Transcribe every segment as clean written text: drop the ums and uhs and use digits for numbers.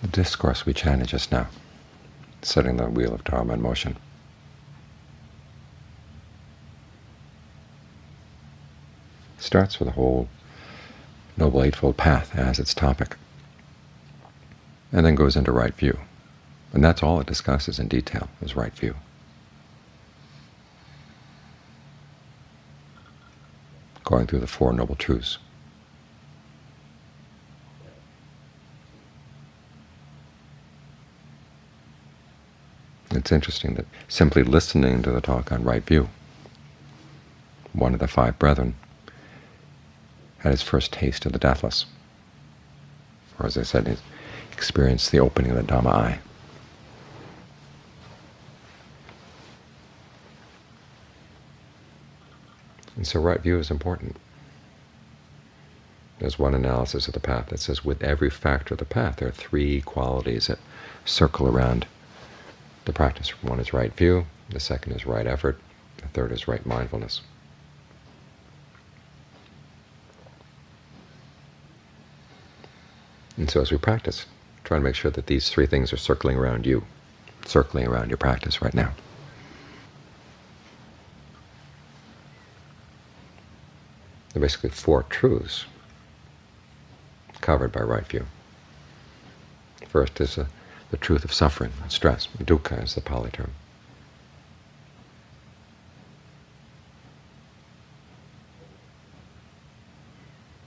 The discourse we chanted just now, setting the wheel of Dharma in motion, starts with the whole Noble Eightfold Path as its topic, and then goes into right view. And that's all it discusses in detail, is right view. Going through the Four Noble Truths. It's interesting that simply listening to the talk on right view, one of the five brethren had his first taste of the deathless, or as I said, he experienced the opening of the Dhamma eye. And so right view is important. There's one analysis of the path that says with every factor of the path there are three qualities that circle around the practice. One is right view, the second is right effort, the third is right mindfulness. And so as we practice, try to make sure that these three things are circling around you, circling around your practice right now. There are basically four truths covered by right view. First is the truth of suffering, stress. Dukkha is the Pali term.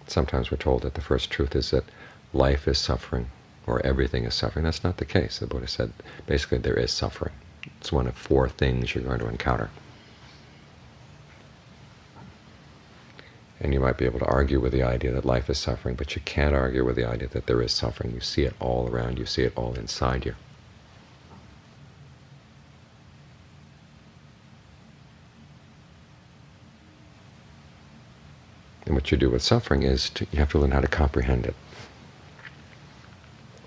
Sometimes we're told that the first truth is that life is suffering, or everything is suffering. That's not the case. The Buddha said basically there is suffering. It's one of four things you're going to encounter. And you might be able to argue with the idea that life is suffering, but you can't argue with the idea that there is suffering. You see it all around you, see it all inside you. And what you do with suffering is you have to learn how to comprehend it,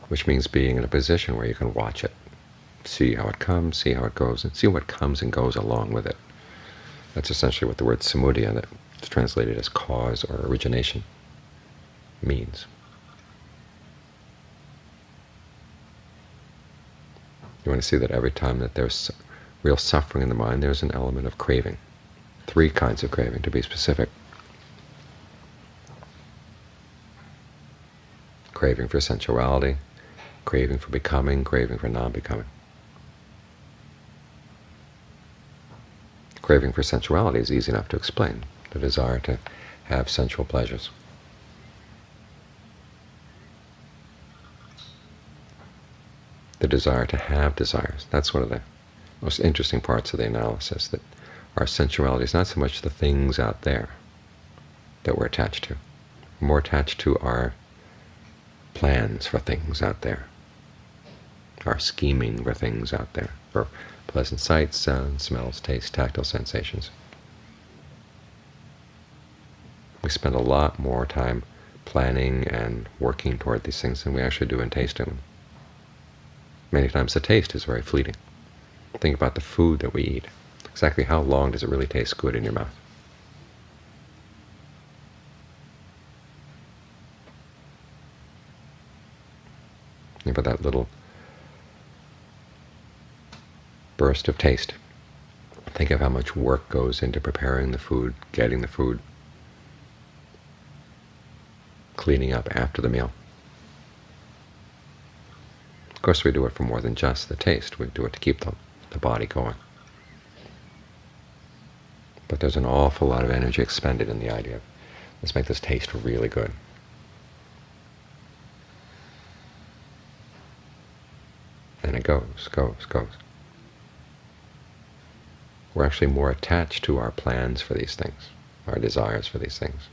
which means being in a position where you can watch it, see how it comes, see how it goes, and see what comes and goes along with it. That's essentially what the word samudaya, that is translated as cause or origination, means. You want to see that every time that there's real suffering in the mind, there's an element of craving. Three kinds of craving, to be specific. Craving for sensuality, craving for becoming, craving for non-becoming. Craving for sensuality is easy enough to explain, the desire to have sensual pleasures. The desire to have desires, that's one of the most interesting parts of the analysis, that our sensuality is not so much the things out there that we're attached to. We're more attached to our plans for things out there, our scheming for things out there, for pleasant sights, sounds, smells, tastes, tactile sensations. We spend a lot more time planning and working toward these things than we actually do in tasting them. Many times the taste is very fleeting. Think about the food that we eat. Exactly how long does it really taste good in your mouth? Think about that little burst of taste. Think of how much work goes into preparing the food, getting the food, cleaning up after the meal. Of course, we do it for more than just the taste. We do it to keep the body going. But there's an awful lot of energy expended in the idea of, let's make this taste really good. And it goes. We're actually more attached to our plans for these things, our desires for these things,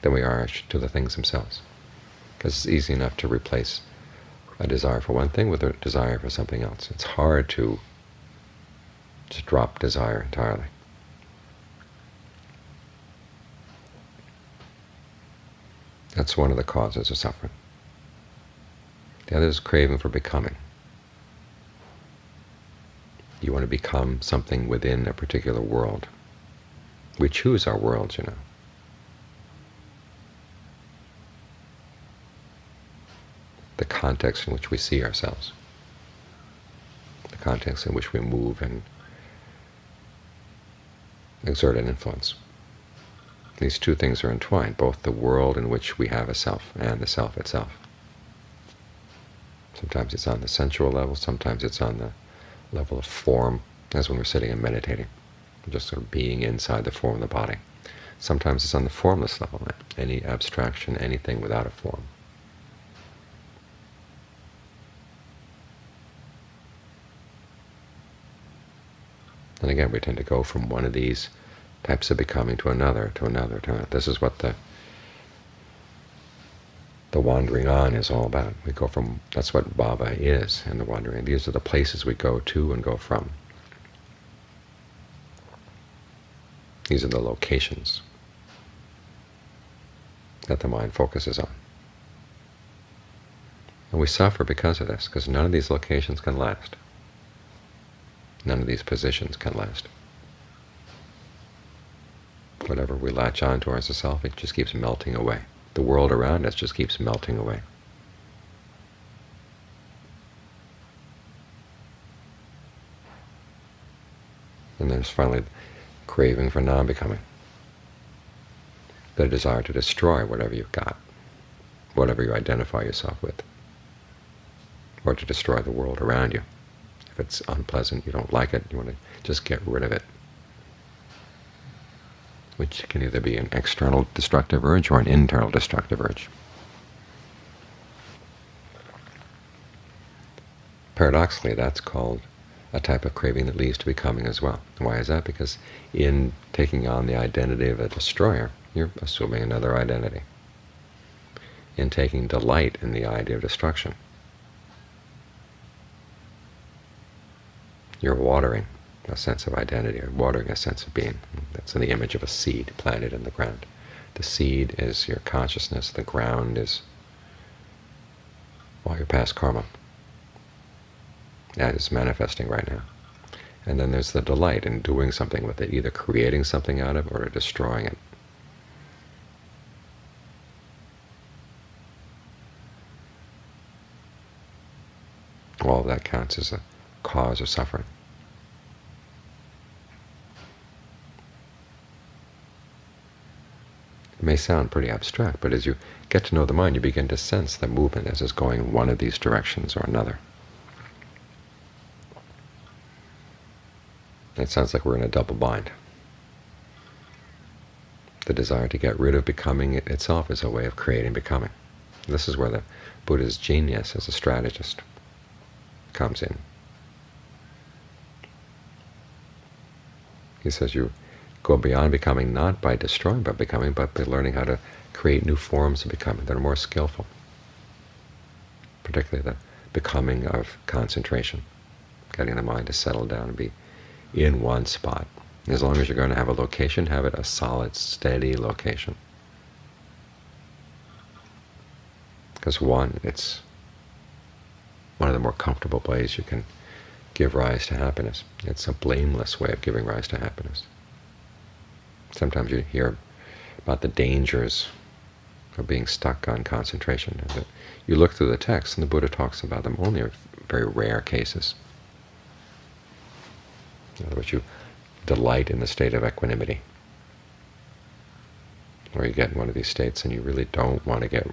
than we are to the things themselves. Because it's easy enough to replace a desire for one thing with a desire for something else. It's hard to just drop desire entirely. That's one of the causes of suffering. The other is craving for becoming. You want to become something within a particular world. We choose our worlds, you know. the context in which we see ourselves, the context in which we move and exert an influence. These two things are entwined, both the world in which we have a self and the self itself. Sometimes it's on the sensual level, sometimes it's on the level of form, as when we're sitting and meditating, just sort of being inside the form of the body. Sometimes it's on the formless level, any abstraction, anything without a form. And again, we tend to go from one of these types of becoming to another, to another, to another. This is what the wandering on is all about. We go from, that's what bhava is in the wandering. These are the places we go to and go from. These are the locations that the mind focuses on. And we suffer because of this, because none of these locations can last. None of these positions can last. Whatever we latch on to as a self, it just keeps melting away. The world around us just keeps melting away. And there's finally craving for non-becoming, the desire to destroy whatever you've got, whatever you identify yourself with, or to destroy the world around you. If it's unpleasant, you don't like it, you want to just get rid of it, which can either be an external destructive urge or an internal destructive urge. Paradoxically, that's called a type of craving that leads to becoming as well. Why is that? Because in taking on the identity of a destroyer, you're assuming another identity. In taking delight in the idea of destruction, you're watering a sense of identity, or watering a sense of being. That's in the image of a seed planted in the ground. The seed is your consciousness, the ground is, well, your past karma. That is manifesting right now. And then there's the delight in doing something with it, either creating something out of it or destroying it. All of that counts as a cause of suffering. It may sound pretty abstract, but as you get to know the mind, you begin to sense the movement as it's going in one of these directions or another. It sounds like we're in a double bind. The desire to get rid of becoming itself is a way of creating becoming. This is where the Buddha's genius as a strategist comes in. He says you go beyond becoming not by destroying but becoming, but by learning how to create new forms of becoming that are more skillful, particularly the becoming of concentration, getting the mind to settle down and be in one spot. As long as you're going to have a location, have it a solid, steady location. Because it's one of the more comfortable ways you can give rise to happiness. It's a blameless way of giving rise to happiness. Sometimes you hear about the dangers of being stuck on concentration. And you look through the text, and the Buddha talks about them only in very rare cases. In other words, you delight in the state of equanimity, or you get in one of these states and you really don't want to get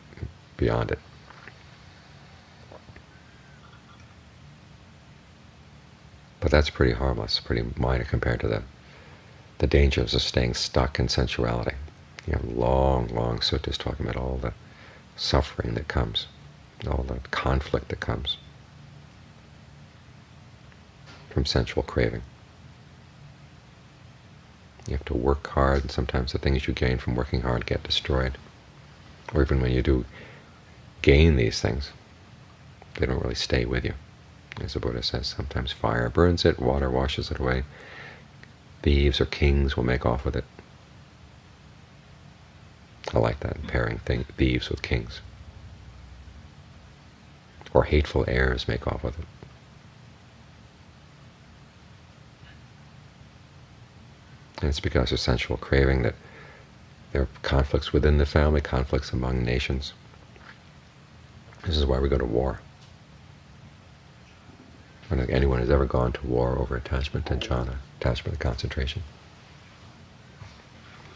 beyond it. But that's pretty harmless, pretty minor compared to the dangers of staying stuck in sensuality. You have long, long suttas talking about all the suffering that comes, all the conflict that comes from sensual craving. You have to work hard, and sometimes the things you gain from working hard get destroyed. Or even when you do gain these things, they don't really stay with you. As the Buddha says, sometimes fire burns it, water washes it away. Thieves or kings will make off with it. I like that, pairing thieves with kings. Or hateful heirs make off with it. And it's because of sensual craving that there are conflicts within the family, conflicts among nations. This is why we go to war. I don't think anyone has ever gone to war over attachment to jhana, attachment to concentration.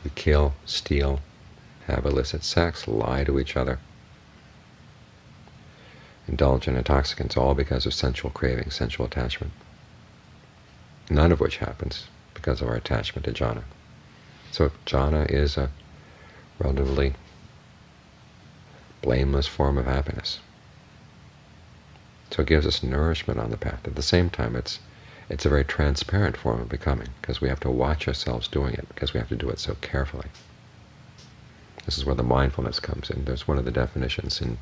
We kill, steal, have illicit sex, lie to each other, indulge in intoxicants, all because of sensual craving, sensual attachment, none of which happens because of our attachment to jhana. So jhana is a relatively blameless form of happiness. So it gives us nourishment on the path. At the same time, it's a very transparent form of becoming, because we have to watch ourselves doing it, because we have to do it so carefully. This is where the mindfulness comes in. There's one of the definitions in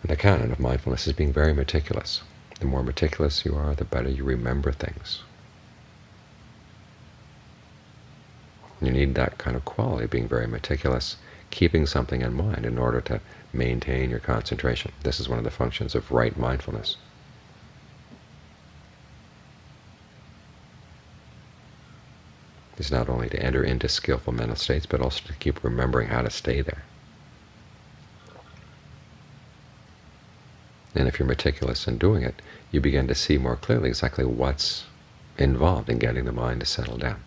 the canon of mindfulness is being very meticulous. The more meticulous you are, the better you remember things. You need that kind of quality, being very meticulous, keeping something in mind in order to maintain your concentration. This is one of the functions of right mindfulness. It's not only to enter into skillful mental states, but also to keep remembering how to stay there. And if you're meticulous in doing it, you begin to see more clearly exactly what's involved in getting the mind to settle down.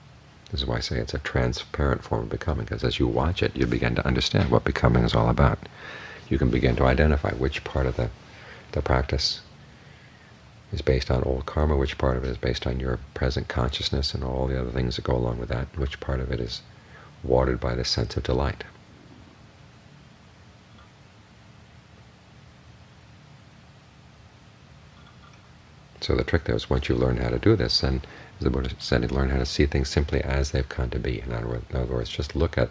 This is why I say it's a transparent form of becoming, because as you watch it, you begin to understand what becoming is all about. You can begin to identify which part of the practice is based on old karma, which part of it is based on your present consciousness and all the other things that go along with that, and which part of it is watered by the sense of delight. So the trick there is, once you learn how to do this, then, as the Buddha said, you learn how to see things simply as they've come to be. In other words, just look at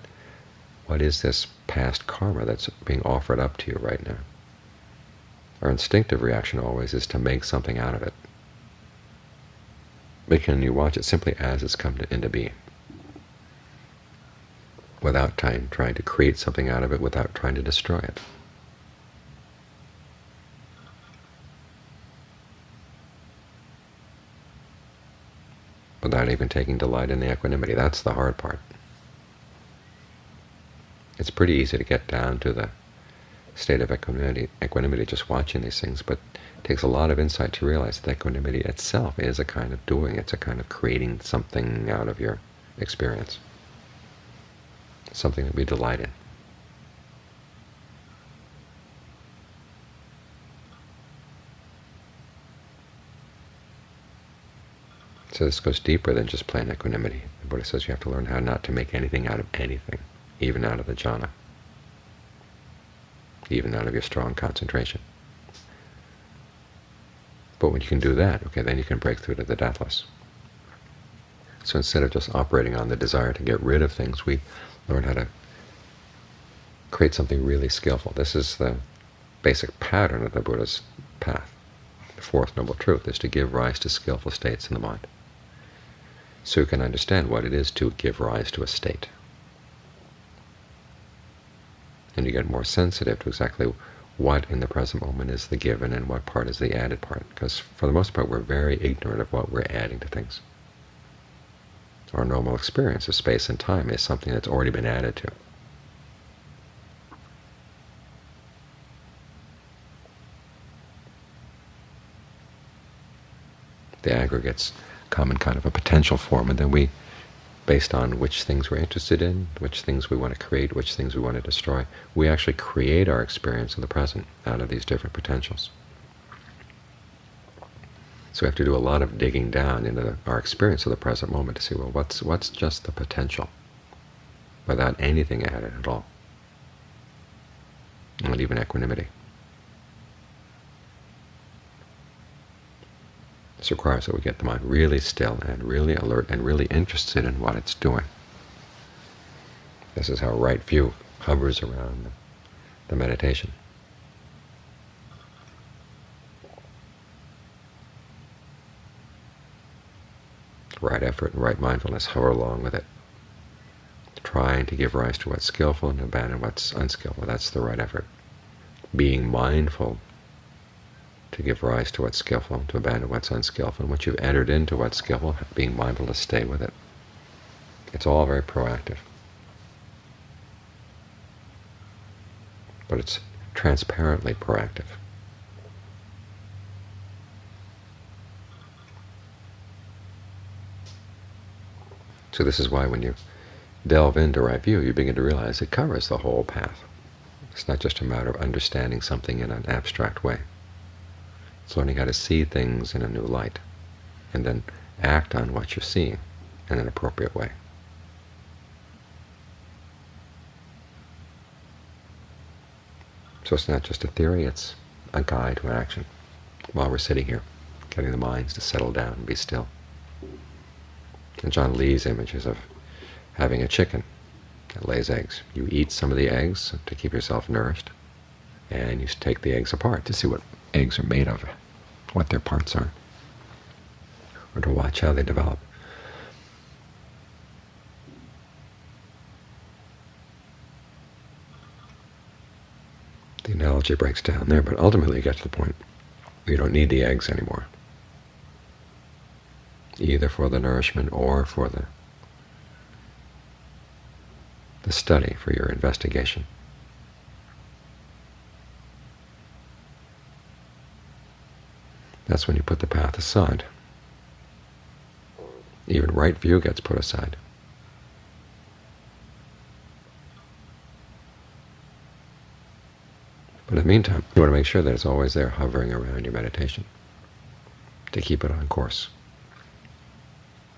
what is this past karma that's being offered up to you right now. Our instinctive reaction always is to make something out of it. But can you watch it simply as it's come into being, without trying to create something out of it, without trying to destroy it? Without even taking delight in the equanimity. That's the hard part. It's pretty easy to get down to the state of equanimity just watching these things, but it takes a lot of insight to realize that equanimity itself is a kind of doing. It's a kind of creating something out of your experience, something that we delight in. So this goes deeper than just plain equanimity. The Buddha says you have to learn how not to make anything out of anything, even out of the jhana, even out of your strong concentration. But when you can do that, okay, then you can break through to the deathless. So instead of just operating on the desire to get rid of things, we learn how to create something really skillful. This is the basic pattern of the Buddha's path. The fourth noble truth is to give rise to skillful states in the mind, so you can understand what it is to give rise to a state. And you get more sensitive to exactly what in the present moment is the given and what part is the added part, because for the most part we're very ignorant of what we're adding to things. Our normal experience of space and time is something that's already been added to. The aggregates come in kind of a potential form, and then we, based on which things we're interested in, which things we want to create, which things we want to destroy, we actually create our experience of the present out of these different potentials. So we have to do a lot of digging down into our experience of the present moment to see, well, what's just the potential, without anything added at all, not even equanimity. This requires that we get the mind really still and really alert and really interested in what it's doing. This is how right view hovers around the meditation. Right effort and right mindfulness hover along with it, trying to give rise to what's skillful and abandon what's unskillful. That's the right effort. Being mindful to give rise to what's skillful, to abandon what's unskillful. And once you've entered into what's skillful, being mindful to stay with it. It's all very proactive. but it's transparently proactive. So this is why when you delve into right view, you begin to realize it covers the whole path. It's not just a matter of understanding something in an abstract way. It's learning how to see things in a new light, and then act on what you're seeing in an appropriate way. So it's not just a theory, it's a guide to action while we're sitting here, getting the minds to settle down and be still. And John Lee's images of having a chicken that lays eggs. You eat some of the eggs to keep yourself nourished, and you take the eggs apart to see what eggs are made of, what their parts are, or to watch how they develop. The analogy breaks down there, but ultimately you get to the point where you don't need the eggs anymore, either for the nourishment or for the study, for your investigation. That's when you put the path aside. Even right view gets put aside. But in the meantime, you want to make sure that it's always there hovering around your meditation, to keep it on course,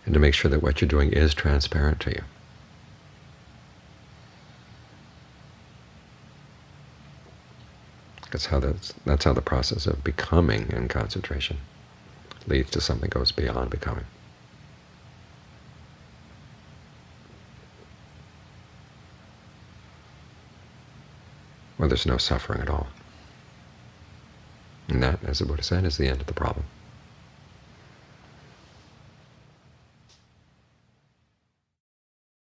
and to make sure that what you're doing is transparent to you. That's how the process of becoming in concentration leads to something that goes beyond becoming, where there's no suffering at all. And that, as the Buddha said, is the end of the problem.